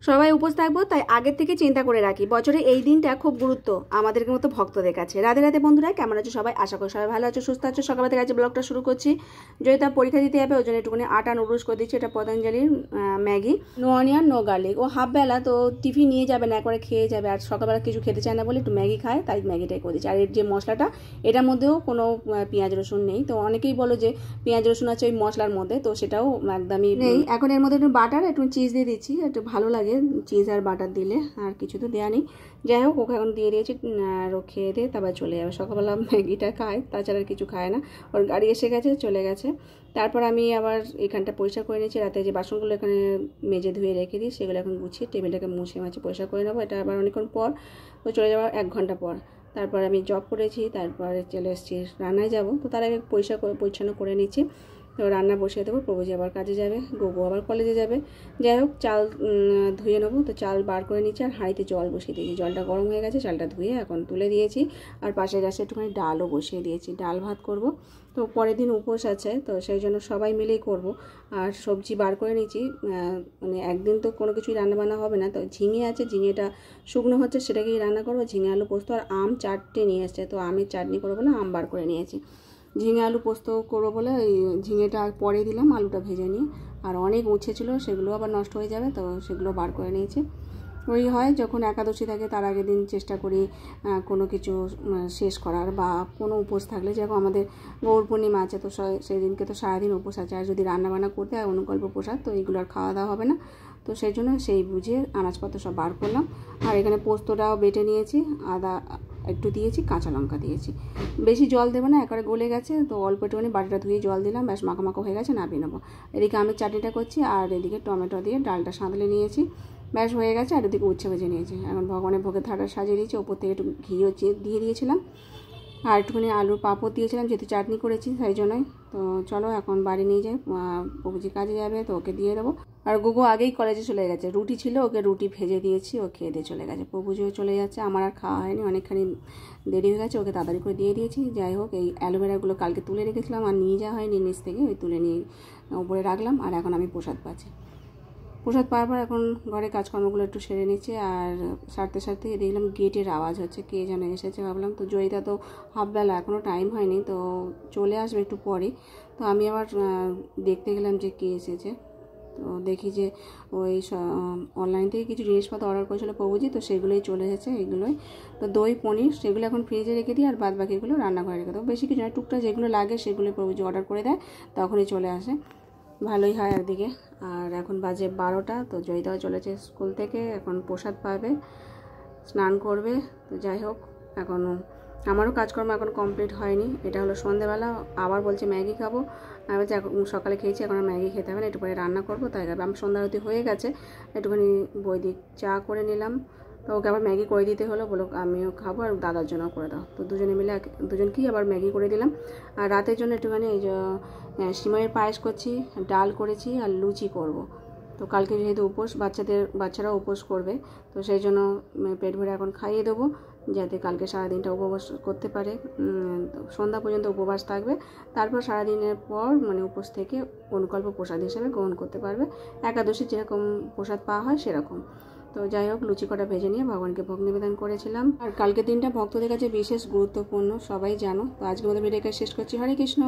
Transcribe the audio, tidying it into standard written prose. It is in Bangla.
সবাই উপোস থাকবো, তাই আগের থেকে চিন্তা করে রাখি। বছরে এই দিনটা খুব গুরুত্ব আমাদের মতো ভক্তদের কাছে। রাধে রাধে বন্ধুরা, কেমন আছো সবাই? আশা করি সবাই ভালো আছো, সুস্থ আছো। সকাল থেকে আজকে ব্লগটা শুরু করছি। যদি তার পরীক্ষা দিতে যাবে ওই জন্য একটুখানি আটা নুডলস করে দিচ্ছি। এটা পতঞ্জলির Maggi, no onion no garlic. ও হাফ বেলা তো টিফিন নিয়ে যাবে না, একবারে খেয়ে যাবে, আর সকালবেলা কিছু খেতে চায় না বলে একটু ম্যাগি খায়, তাই ম্যাগিটাই করে দিচ্ছি। আর এর যে মশলাটা, এটার মধ্যেও কোনো পেঁয়াজ রসুন নেই। তো অনেকেই বলো যে পেঁয়াজ রসুন আছে ওই মশলার মধ্যে, তো সেটাও একদমই নেই। এখন এর মধ্যে একটু বাটার, একটু চিজ দিয়ে দিচ্ছি, একটু ভালো লাগে চিজ আর বাটার দিলে। আর কিছু তো দেওয়া নেই। যাই হোক, ওকে এখন দিয়ে দিয়েছি, আর ও খেয়ে দিয়ে তারপর চলে যাবে। সকালবেলা ম্যাগিটা খায়, তাছাড়া আর কিছু খায় না। ওর গাড়ি এসে গেছে, চলে গেছে। তারপর আমি আবার এখানটা পরিষ্কার করে নিয়েছি। রাতে যে বাসনগুলো এখানে মেজে ধুয়ে রেখে দিই, সেগুলো এখন গুছিয়ে টেবিলটাকে মুছে মাছে পরিষ্কার করে নেবো। এটা আবার অনেকক্ষণ পর, ও চলে যাওয়ার 1 ঘন্টা পর। তারপর আমি জব করেছি, তারপরে চলে এসেছি রান্নায় যাব। তো তার আগে পরিচ্ছন্ন করে নিচ্ছি। তো রান্না বসিয়ে দেবো। প্রভুজি আবার কাজে যাবে, গোগো আবার কলেজে যাবে। যাই হোক, চাল ধুয়ে নেবো। তো চাল বার করে নিচ্ছি, আর হাঁড়িতে জল বসিয়ে দিয়েছি। জলটা গরম হয়ে গেছে, চালটা ধুয়ে এখন তুলে দিয়েছি। আর পাশে গ্যাসে একটুখানি ডালও বসিয়ে দিয়েছি, ডাল ভাত করব। তো পরের দিন উপোস আছে, তো সেই জন্য সবাই মিলেই করব। আর সবজি বার করে নিচ্ছি, মানে একদিন তো কোনো কিছুই রান্নাবান্না হবে না। তো ঝিঙে আছে, ঝিঙেটা শুকনো হচ্ছে, সেটাকেই রান্না করবো। ঝিঙে আলু পোস্ত, আর আম 4টে নিয়ে এসছে, তো আমের চাটনি করবো বলে আম বার করে নিয়েছি। ঝিঙে আলু পোস্ত করবো বলে ওই ঝিঙেটা পরে দিলাম, আলুটা ভেজে নিয়ে। আর অনেক উচ্ছে ছিল, সেগুলো আবার নষ্ট হয়ে যাবে, তো সেগুলো বার করে নিয়েছি। ওই হয় যখন একাদশী থাকে তার আগের দিন চেষ্টা করি কোনো কিছু শেষ করার, বা কোনো উপোস থাকলে, যেরকম আমাদের গৌর পূর্ণিমা আছে, তো সেই দিনকে তো সারাদিন উপোস আছে। আর যদি রান্নাবান্না করতে হয় অনুকল্প প্রসাদ, তো এইগুলো আর খাওয়া দাওয়া হবে না। তো সেই জন্য সেই বুঝে আনাজপত্র সব বার করলাম। আর এখানে পোস্তটাও বেটে নিয়েছি, আদা একটু দিয়েছি, কাঁচা লঙ্কা দিয়েছি। বেশি জল দেবো না, একবারে গলে গেছে, তো অল্প একটুখানি বাটিটা ধুয়ে জল দিলাম, ব্যাস মাখা হয়ে গেছে, নামিয়ে নেবো। এদিকে আমি চাটনিটা করছি, আর এদিকে টমেটো দিয়ে ডালটা সাঁতলে নিয়েছি, ব্যাস হয়ে গেছে। আর এদিকে উচ্ছে ভেজে নিয়েছি। এখন ভগবানের ভোগের থালা সাজিয়ে দিয়েছি, ওপর থেকে একটু ঘিও দিয়ে দিয়েছিলাম, আর একটুখানি আলুর পাঁপড় দিয়েছিলাম, যেহেতু চাটনি করেছি সেই জন্যই। তো চলো এখন বাড়ি নিয়ে যাই, প্রভুজি কাজে যাবে, তো ওকে দিয়ে দেবো। আর গুগু আগেই কলেজে চলে গেছে, রুটি ছিল, ওকে রুটি ভেজে দিয়েছি, ও খেয়ে দিয়ে চলে গেছে। প্রভুজিও চলে যাচ্ছে, আমার আর খাওয়া হয়নি, অনেকখানি দেরি হয়ে গেছে, ওকে তাড়াতাড়ি করে দিয়ে দিয়েছি। যাই হোক, এই অ্যালোভেরাগুলো কালকে তুলে রেখেছিলাম, আর নিয়ে যাওয়া হয়নি নিচ থেকে, ওই তুলে নিয়ে উপরে রাখলাম। আর এখন আমি প্রসাদ পাচ্ছি। প্রসাদ পাওয়ার পর এখন ঘরের কাজকর্মগুলো একটু সেরে নিচ্ছে। আর সারতে দেখলাম গেটের আওয়াজ হচ্ছে, কে যেন এসেছে ভাবলাম। তো জয়িতা তো হাফবেলা, এখনও টাইম হয়নি, তো চলে আসবে একটু পরে। তো আমি আবার দেখতে গেলাম যে কে এসেছে। তো দেখি যে ওই অনলাইন থেকে কিছু জিনিসপত্র অর্ডার করেছিল প্রভুজি, তো সেগুলোই চলে এসেছে, এগুলোই। তো দই পনির সেগুলো এখন ফ্রিজে রেখে দিই, আর বাদ বাকিগুলো রান্নাঘরে রেখে দেবো। বেশি কিছু নয়, টুকটাক যেগুলো লাগে সেগুলো প্রভুজি অর্ডার করে দেয়, তখনই চলে আসে, ভালোই হয় একদিকে। আর এখন বাজে 12টা, তো জয়িতাও চলেছে স্কুল থেকে, এখন প্রসাদ পাবে, স্নান করবে। তো যাই হোক, এখনও আমারও কাজকর্ম এখন কমপ্লিট হয়নি। এটা হলো সন্ধেবেলা, আবার বলছে ম্যাগি খাবো। আমি বলছি এখন সকালে খেয়েছি, এখন আর ম্যাগি খেতে হবে না, একটু পরে রান্না করবো, তাই খাবে। আমার সন্ধ্যা আরতি হয়ে গেছে, একটুখানি বৈদিক চা করে নিলাম। তো ওকে আবার ম্যাগি করে দিতে হলো, বলো আমিও খাবো আর দাদার জন্য করে দাও। তো দুজনে মিলে দুজনকেই আবার ম্যাগি করে দিলাম। আর রাতের জন্য একটুখানি এই যে সিমাইয়ের পায়েস করছি, ডাল করেছি, আর লুচি করব। তো কালকে যেহেতু উপোস, বাচ্চারাও উপোস করবে, তো সেই জন্য পেট ভরে এখন খাইয়ে দেবো, যাতে কালকে সারাদিনটা উপবাস করতে পারে। সন্ধ্যা পর্যন্ত উপবাস থাকবে, তারপর সারাদিনের পর মানে উপোস থেকে অনুকল্প প্রসাদ হিসেবে গ্রহণ করতে পারবে। একাদশী যেরকম প্রসাদ পাওয়া হয় সেরকম। তো যাই হোক, লুচি কটা ভেজে নিয়ে ভগবানকে ভোগ নিবেদন করেছিলাম। আর কালকের দিনটা ভক্তদের কাছে বিশেষ গুরুত্বপূর্ণ, সবাই জানো। তো আজকের মতো ভিডিওটা শেষ করছি। হরে কৃষ্ণ।